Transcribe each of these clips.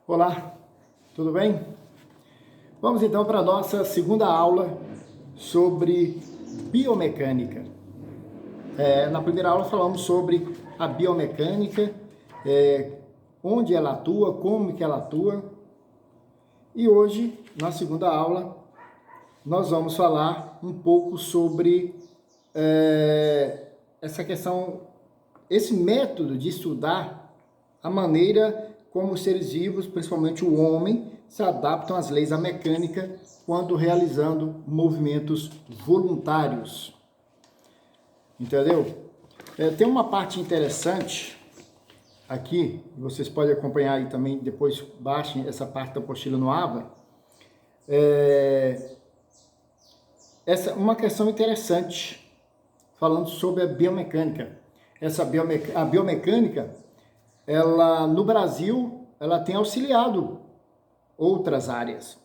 Olá, tudo bem? Vamos então para a nossa segunda aula sobre biomecânica. Na primeira aula falamos sobre a biomecânica, onde ela atua, como que ela atua. E hoje, na segunda aula, nós vamos falar um pouco sobre essa questão, esse método de estudar a maneira como os seres vivos, principalmente o homem, se adaptam às leis da mecânica quando realizando movimentos voluntários. Entendeu? Tem uma parte interessante aqui, vocês podem acompanhar aí também, depois baixem essa parte da apostila no AVA. Essa uma questão interessante, falando sobre a biomecânica. A biomecânica, ela no Brasil, ela tem auxiliado outras áreas.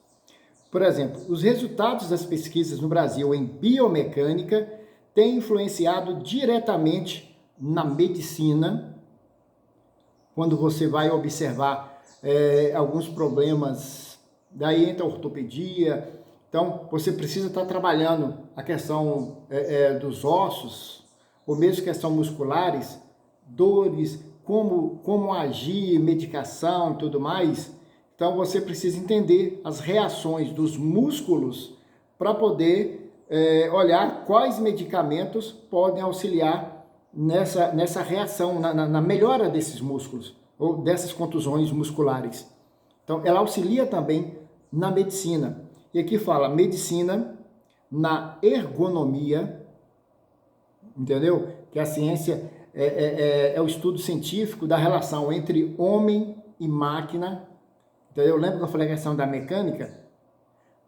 Por exemplo, os resultados das pesquisas no Brasil em biomecânica têm influenciado diretamente na medicina, quando você vai observar alguns problemas, daí entra a ortopedia. Então, você precisa estar trabalhando a questão dos ossos, ou mesmo questão musculares, dores, como agir, medicação e tudo mais. Então, você precisa entender as reações dos músculos para poder olhar quais medicamentos podem auxiliar nessa reação, na melhora desses músculos, ou dessas contusões musculares. Então, ela auxilia também na medicina. E aqui fala medicina na ergonomia, entendeu? Que a ciência é o estudo científico da relação entre homem e máquina. Entendeu? Lembra que eu falei a questão da mecânica?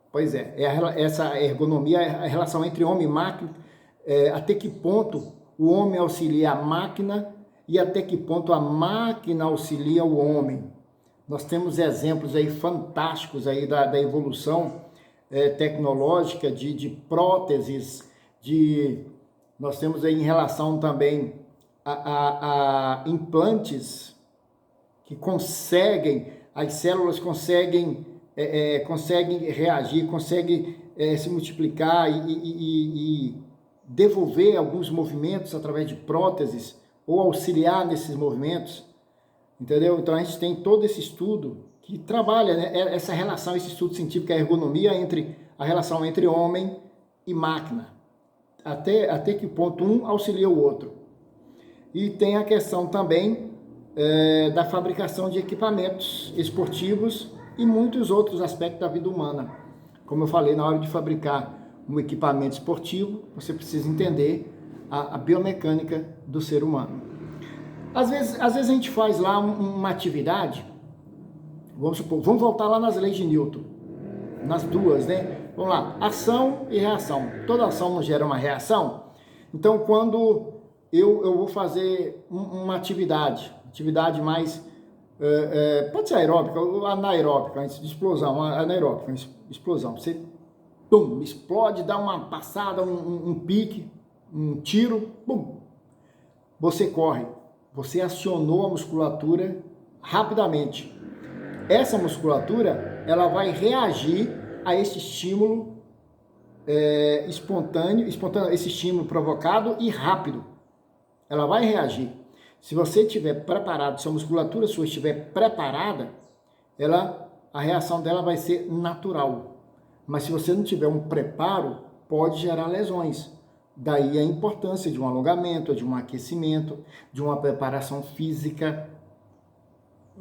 Pois essa ergonomia é a relação entre homem e máquina, até que ponto o homem auxilia a máquina e até que ponto a máquina auxilia o homem. Nós temos exemplos aí fantásticos aí da evolução tecnológica de próteses, nós temos aí em relação também a implantes que as células conseguem reagir, conseguem se multiplicar e devolver alguns movimentos através de próteses ou auxiliar nesses movimentos, entendeu? Então a gente tem todo esse estudo que trabalha, né, essa relação, esse estudo científico, a ergonomia a relação entre homem e máquina, até que ponto um auxilia o outro. E tem a questão também da fabricação de equipamentos esportivos e muitos outros aspectos da vida humana. Como eu falei, na hora de fabricar um equipamento esportivo, você precisa entender a biomecânica do ser humano. Às vezes a gente faz lá uma atividade, vamos supor, vamos voltar lá nas leis de Newton, nas duas, né? Vamos lá, ação e reação. Toda ação nos gera uma reação. Então, quando eu vou fazer uma atividade mais, pode ser aeróbica ou anaeróbica, explosão, anaeróbica, explosão. Você, pum, explode, dá uma passada, um pique, um tiro, pum. Você corre, você acionou a musculatura rapidamente. Essa musculatura, ela vai reagir a esse estímulo espontâneo, esse estímulo provocado e rápido. Ela vai reagir. Se você estiver preparado, se a musculatura sua estiver preparada, a reação dela vai ser natural. Mas se você não tiver um preparo, pode gerar lesões. Daí a importância de um alongamento, de um aquecimento, de uma preparação física.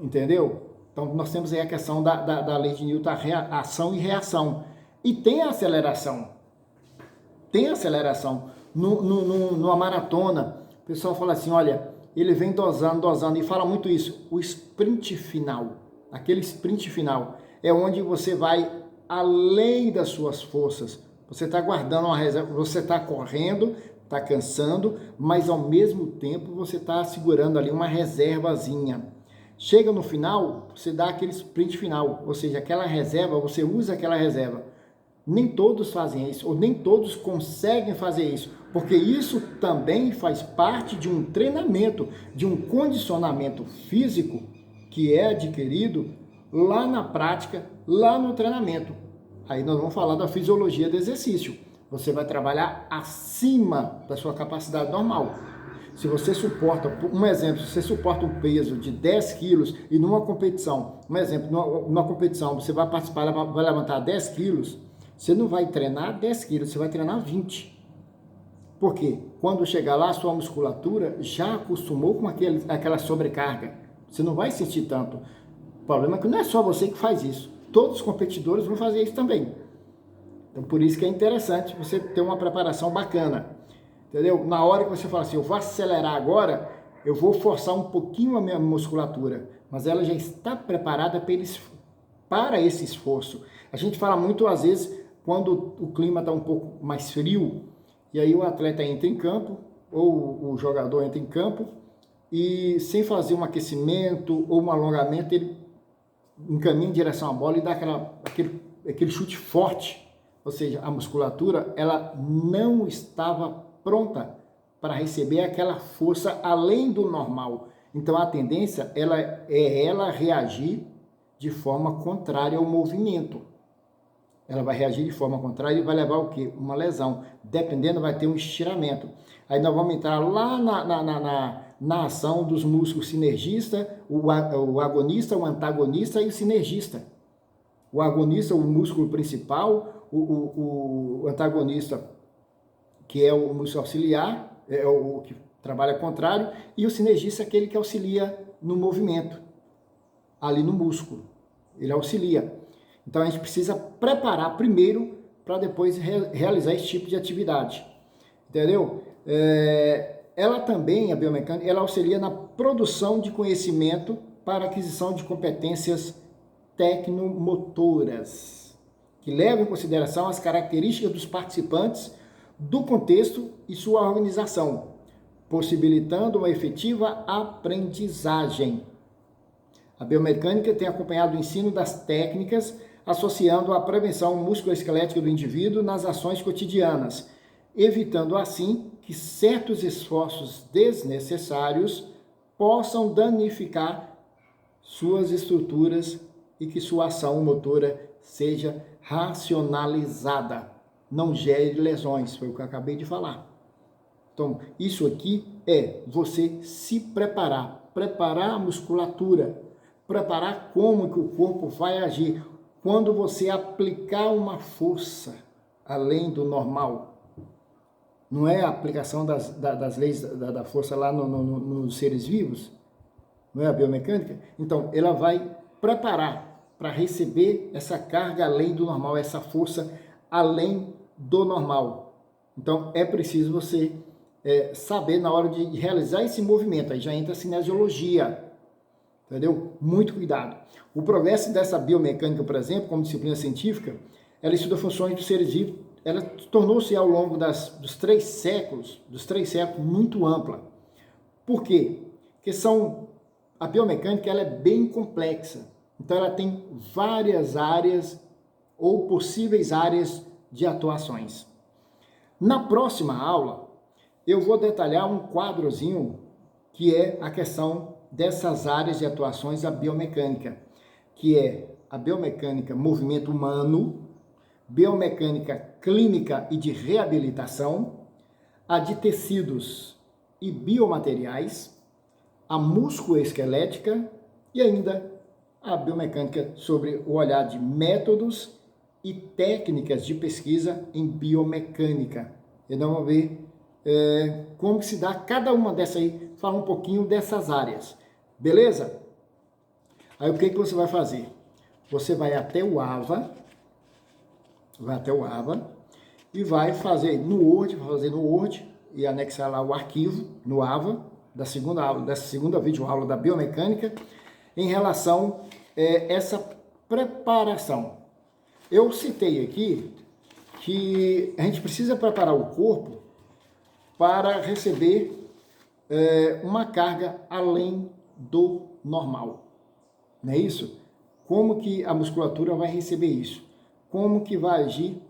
Entendeu? Então, nós temos aí a questão da lei de Newton, a ação e reação. E tem a aceleração. Tem aceleração. Numa maratona, o pessoal fala assim, olha, ele vem dosando, e fala muito isso, o sprint final. Aquele sprint final é onde você vai além das suas forças. Você está guardando uma reserva, você está correndo, está cansando, mas ao mesmo tempo você está segurando ali uma reservazinha. Chega no final, você dá aquele sprint final, ou seja, aquela reserva, você usa aquela reserva. Nem todos fazem isso, ou nem todos conseguem fazer isso, porque isso também faz parte de um treinamento, de um condicionamento físico que é adquirido lá na prática, lá no treinamento. Aí nós vamos falar da fisiologia do exercício. Você vai trabalhar acima da sua capacidade normal. Se você suporta, um exemplo, se você suporta um peso de 10 quilos e numa competição, um exemplo, numa competição, você vai participar, vai levantar 10 quilos, você não vai treinar 10 quilos, você vai treinar 20. Por quê? Quando chegar lá, a sua musculatura já acostumou com aquela sobrecarga. Você não vai sentir tanto. O problema é que não é só você que faz isso. Todos os competidores vão fazer isso também. Então, por isso que é interessante você ter uma preparação bacana. Entendeu? Na hora que você fala assim, eu vou acelerar agora, eu vou forçar um pouquinho a minha musculatura, mas ela já está preparada para esse esforço. A gente fala muito, às vezes, quando o clima está um pouco mais frio, e aí o atleta entra em campo, ou o jogador entra em campo, e sem fazer um aquecimento ou um alongamento, ele encaminha em direção à bola e dá aquele chute forte. Ou seja, a musculatura ela não estava pronta para receber aquela força além do normal. Então a tendência ela reagir de forma contrária ao movimento. Ela vai reagir de forma contrária e vai levar o quê? Uma lesão. Dependendo, vai ter um estiramento. Aí nós vamos entrar lá na ação dos músculos sinergista, o agonista, o antagonista e o sinergista. O agonista, o músculo principal, o antagonista, que é o músculo auxiliar, é o que trabalha contrário, e o sinergista é aquele que auxilia no movimento, ali no músculo. Ele auxilia. Então a gente precisa preparar primeiro para depois realizar esse tipo de atividade. Entendeu? Ela também, a biomecânica, ela auxilia na produção de conhecimento para aquisição de competências tecnomotoras, que levam em consideração as características dos participantes, do contexto e sua organização, possibilitando uma efetiva aprendizagem. A biomecânica tem acompanhado o ensino das técnicas, associando a prevenção musculoesquelética do indivíduo nas ações cotidianas, evitando assim que certos esforços desnecessários possam danificar suas estruturas e que sua ação motora seja racionalizada, não gere lesões, foi o que eu acabei de falar. Então, isso aqui é você se preparar a musculatura, preparar como que o corpo vai agir quando você aplicar uma força além do normal. Não é a aplicação das leis da força lá nos seres vivos? Não é a biomecânica? Então, ela vai preparar para receber essa carga além do normal, essa força além do normal. Então, é preciso você saber na hora de realizar esse movimento. Aí já entra a cinesiologia, entendeu? Muito cuidado. O progresso dessa biomecânica, por exemplo, como disciplina científica, ela estuda funções dos seres vivos. Ela tornou-se ao longo dos três séculos muito ampla. Por quê? Porque a biomecânica ela é bem complexa. Então ela tem várias áreas ou possíveis áreas de atuações. Na próxima aula, eu vou detalhar um quadrozinho que é a questão dessas áreas de atuações da biomecânica, que é a biomecânica movimento humano, biomecânica clínica e de reabilitação, a de tecidos e biomateriais, a musculoesquelética e ainda a biomecânica sobre o olhar de métodos e técnicas de pesquisa em biomecânica. Então vamos ver como se dá cada uma dessas aí, fala um pouquinho dessas áreas, beleza? Aí o que você vai fazer? Você vai até o AVA, e vai fazer no Word e anexar lá o arquivo no AVA dessa segunda videoaula da biomecânica em relação a essa preparação. Eu citei aqui que a gente precisa preparar o corpo para receber uma carga além do normal, não é isso? Como que a musculatura vai receber isso? Como que vai agir?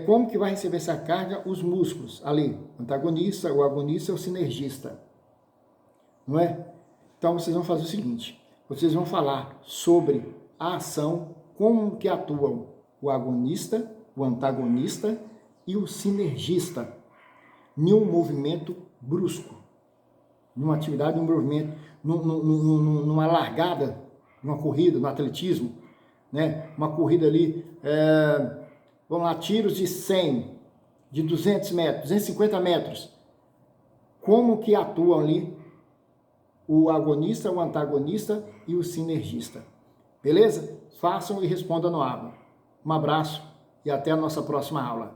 Como que vai receber essa carga os músculos ali? O antagonista, o agonista, o sinergista, não é? Então vocês vão fazer o seguinte, vocês vão falar sobre a ação, como que atuam o agonista, o antagonista e o sinergista em um movimento brusco, numa atividade, num movimento, numa largada, numa corrida, no atletismo, né? Uma corrida ali, vamos lá, tiros de 100, de 200 metros, 250 metros. Como que atuam ali o agonista, o antagonista e o sinergista? Beleza? Façam e respondam no aula. Um abraço e até a nossa próxima aula.